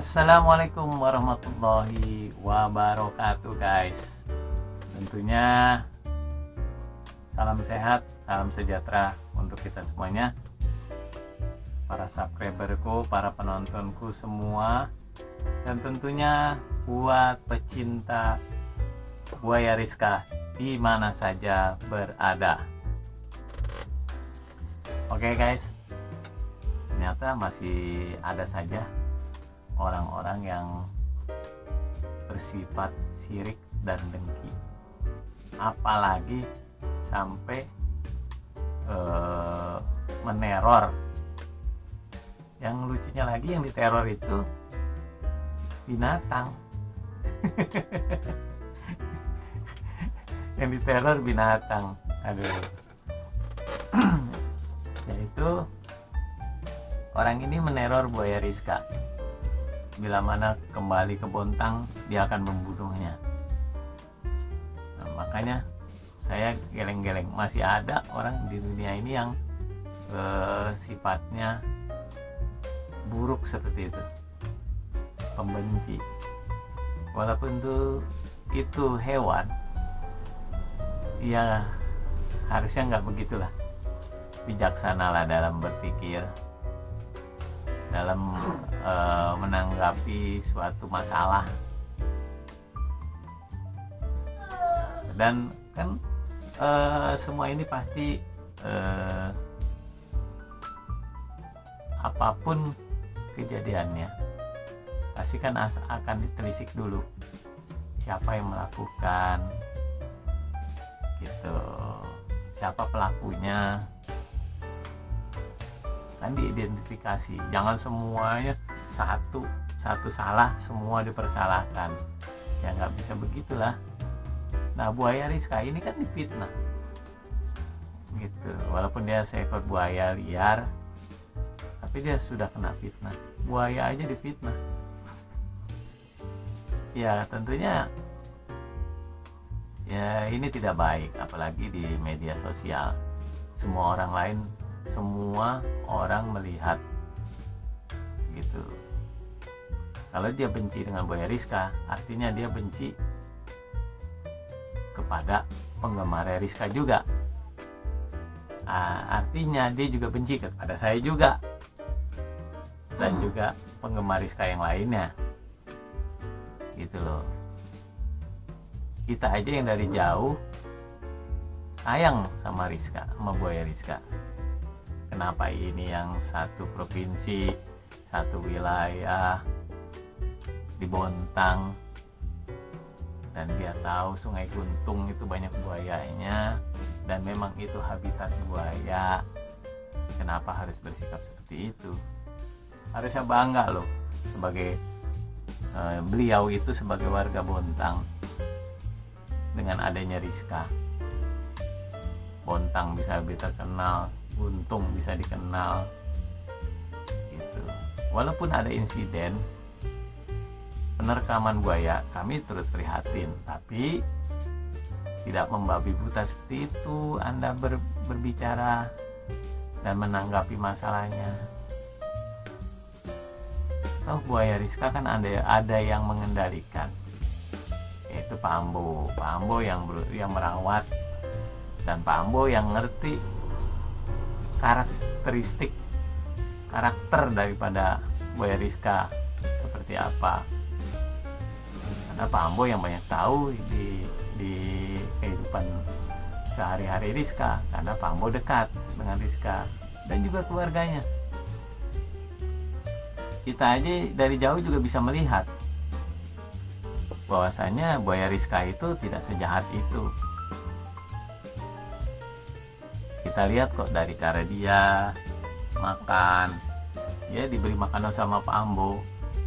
Assalamualaikum warahmatullahi wabarakatuh guys. Tentunya salam sehat, salam sejahtera untuk kita semuanya, para subscriberku, para penontonku semua, dan tentunya buat pecinta Buaya Rizka di mana saja berada. Oke guys, ternyata masih ada saja orang-orang yang bersifat sirik dan dengki, apalagi sampai meneror. Yang lucunya lagi, yang diteror itu binatang. Yang diteror binatang, aduh. Yaitu orang ini meneror Buaya Rizka. Bila mana kembali ke Bontang, dia akan membunuhnya. Nah, makanya saya geleng-geleng, masih ada orang di dunia ini yang sifatnya buruk seperti itu, pembenci. Walaupun itu hewan, ya harusnya nggak begitulah. Bijaksanalah dalam berpikir, dalam menanggapi suatu masalah. Dan kan semua ini pasti apapun kejadiannya pasti kan akan ditelisik dulu siapa yang melakukan gitu, siapa pelakunya, kan diidentifikasi. Jangan semuanya satu salah semua dipersalahkan, ya nggak bisa begitulah. Nah, Buaya Rizka ini kan difitnah gitu, walaupun dia seekor buaya liar, tapi dia sudah kena fitnah. Buaya aja difitnah, ya tentunya ya ini tidak baik, apalagi di media sosial. Semua orang melihat gitu. Kalau dia benci dengan Buaya Rizka, artinya dia benci kepada penggemar Rizka juga. Artinya dia juga benci kepada saya juga, dan juga penggemar Rizka yang lainnya gitu loh. Kita aja yang dari jauh sayang sama Rizka, sama Buaya Rizka. Kenapa ini yang satu provinsi, satu wilayah di Bontang, dan dia tahu Sungai Guntung itu banyak buayanya, dan memang itu habitat buaya, kenapa harus bersikap seperti itu? Harusnya bangga loh sebagai beliau itu sebagai warga Bontang dengan adanya Rizka. Bontang bisa lebih terkenal, Guntung bisa dikenal gitu. Walaupun ada insiden penerkaman buaya, kami turut prihatin, tapi tidak membabi buta seperti itu Anda berbicara dan menanggapi masalahnya. Tahu Buaya Rizka kan ada yang mengendalikan, yaitu Pak Ambo yang merawat, dan Pak Ambo yang ngerti karakter daripada Buaya Rizka seperti apa. Karena Pak Ambo yang banyak tahu di kehidupan sehari-hari Rizka, karena Pak Ambo dekat dengan Rizka dan juga keluarganya. Kita aja dari jauh juga bisa melihat bahwasanya Buaya Rizka itu tidak sejahat itu. Kita lihat kok dari cara dia makan, dia diberi makanan sama Pak Ambo,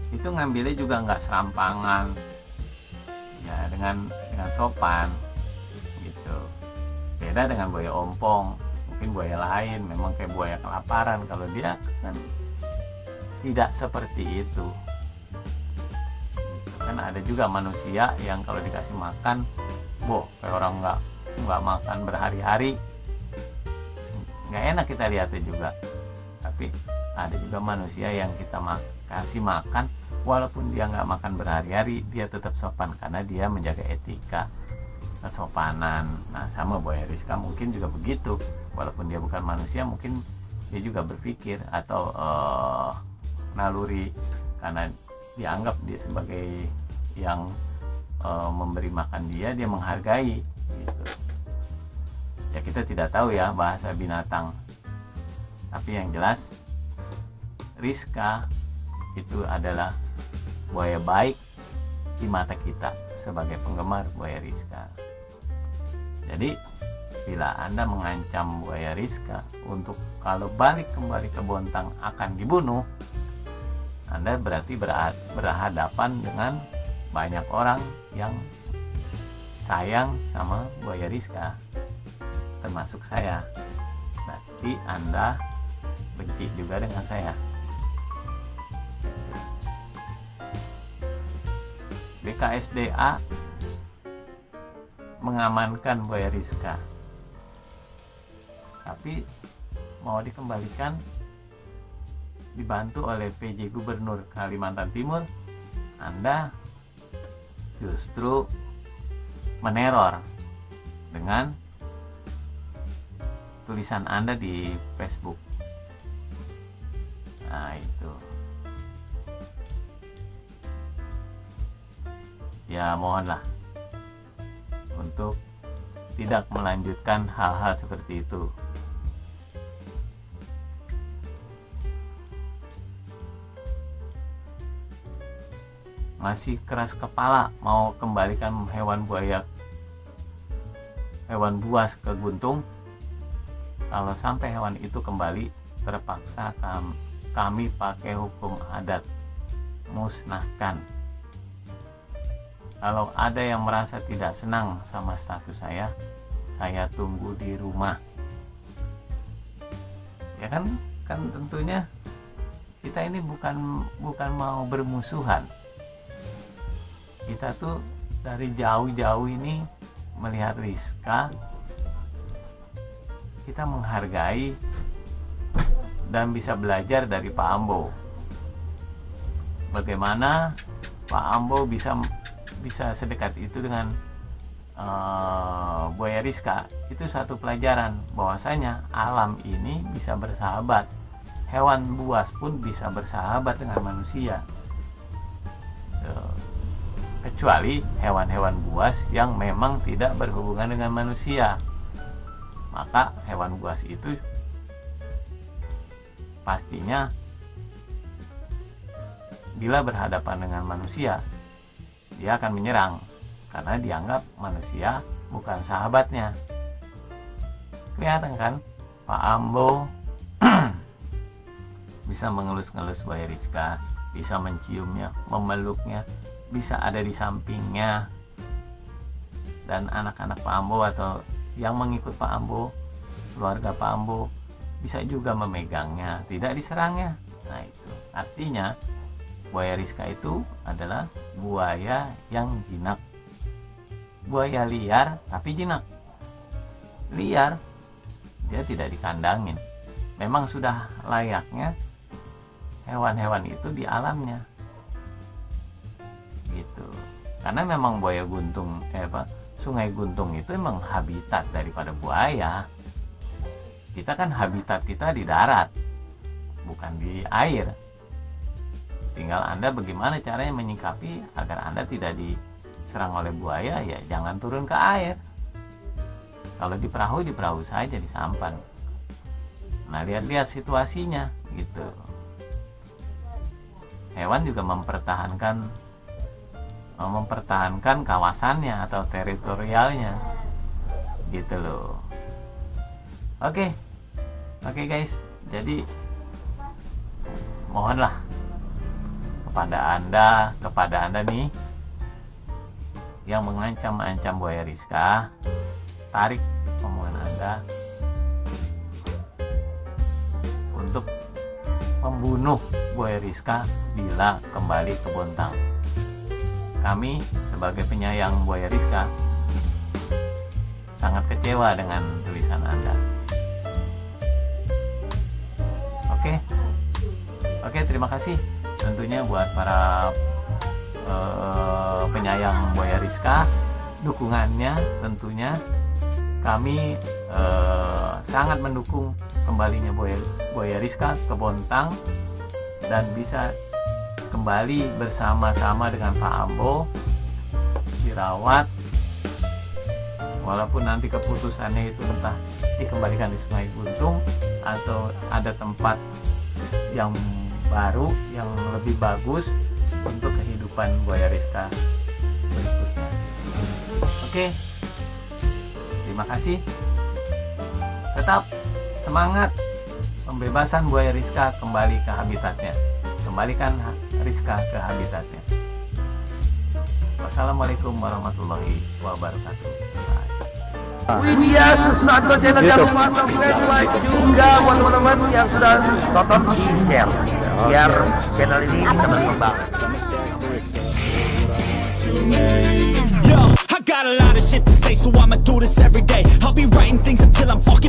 itu ngambilnya juga nggak serampangan, ya dengan sopan gitu. Beda dengan buaya ompong, mungkin buaya lain memang kayak buaya kelaparan, kalau dia kan tidak seperti itu. Kan ada juga manusia yang kalau dikasih makan, kayak orang nggak makan berhari-hari, nggak enak kita lihatnya juga. Tapi ada juga manusia yang kita kasih makan walaupun dia nggak makan berhari-hari, dia tetap sopan karena dia menjaga etika kesopanan. Nah, sama buaya Rizka mungkin juga begitu, walaupun dia bukan manusia, mungkin dia juga berpikir atau naluri, karena dianggap dia sebagai yang memberi makan dia menghargai gitu. Ya kita tidak tahu ya bahasa binatang, tapi yang jelas Rizka itu adalah buaya baik di mata kita sebagai penggemar buaya Rizka. Jadi bila Anda mengancam buaya Rizka untuk kalau balik kembali ke Bontang akan dibunuh, Anda berarti berhadapan dengan banyak orang yang sayang sama buaya Rizka, termasuk saya. Berarti Anda benci juga dengan saya. BKSDA mengamankan buaya Rizka, tapi mau dikembalikan dibantu oleh PJ Gubernur Kalimantan Timur, Anda justru meneror dengan tulisan Anda di Facebook. Nah itu ya, mohonlah untuk tidak melanjutkan hal-hal seperti itu. Masih keras kepala mau kembalikan hewan buas ke Guntung. Kalau sampai hewan itu kembali, terpaksa kami pakai hukum adat, musnahkan. Kalau ada yang merasa tidak senang sama status saya tunggu di rumah. Ya kan tentunya kita ini bukan mau bermusuhan. Kita tuh dari jauh-jauh ini melihat Rizka, kita menghargai dan bisa belajar dari Pak Ambo. Bagaimana Pak Ambo bisa sedekat itu dengan buaya Rizka. Itu satu pelajaran bahwasanya alam ini bisa bersahabat. Hewan buas pun bisa bersahabat dengan manusia. Kecuali hewan-hewan buas yang memang tidak berhubungan dengan manusia, maka hewan buas itu pastinya bila berhadapan dengan manusia dia akan menyerang karena dianggap manusia bukan sahabatnya. Kelihatan kan Pak Ambo bisa mengelus-ngelus buaya Rizka, bisa menciumnya, memeluknya, bisa ada di sampingnya, dan anak-anak Pak Ambo atau yang mengikut Pak Ambo, keluarga Pak Ambo bisa juga memegangnya, tidak diserangnya. Nah itu artinya buaya Rizka itu adalah buaya yang jinak, buaya liar tapi jinak. Liar, dia tidak dikandangin, memang sudah layaknya hewan-hewan itu di alamnya gitu. Karena memang buaya Guntung Sungai Guntung itu memang habitat daripada buaya. Kita kan habitat kita di darat, bukan di air. Tinggal Anda bagaimana caranya menyikapi agar Anda tidak diserang oleh buaya. Ya jangan turun ke air. Kalau di perahu saja, di sampan. Nah lihat-lihat situasinya gitu. Hewan juga mempertahankan kawasannya atau teritorialnya gitu loh. Oke guys, jadi mohonlah kepada anda nih yang mengancam buaya Rizka, tarik omongan Anda untuk membunuh buaya Rizka bila kembali ke Bontang. Kami sebagai penyayang buaya Rizka sangat kecewa dengan tulisan Anda. Oke, terima kasih. tentunya buat para penyayang buaya Rizka, dukungannya tentunya kami sangat mendukung kembalinya buaya Rizka ke Bontang dan bisa kembali bersama-sama dengan Pak Ambo dirawat, walaupun nanti keputusannya itu entah dikembalikan di Sungai Buntung atau ada tempat yang baru yang lebih bagus untuk kehidupan buaya Rizka berikutnya. Oke, terima kasih. Tetap semangat, pembebasan buaya Rizka kembali ke habitatnya. Kembalikan Rizka ke habitatnya. Wassalamualaikum warahmatullahi wabarakatuh. Widya Susanto channel jangan lupa subscribe, like juga buat teman-teman yang sudah nonton di share biar channel ini bisa berkembang. Yo, I got a lot of shit to say, so I'ma do this every day. I'll be writing things until I'm fucking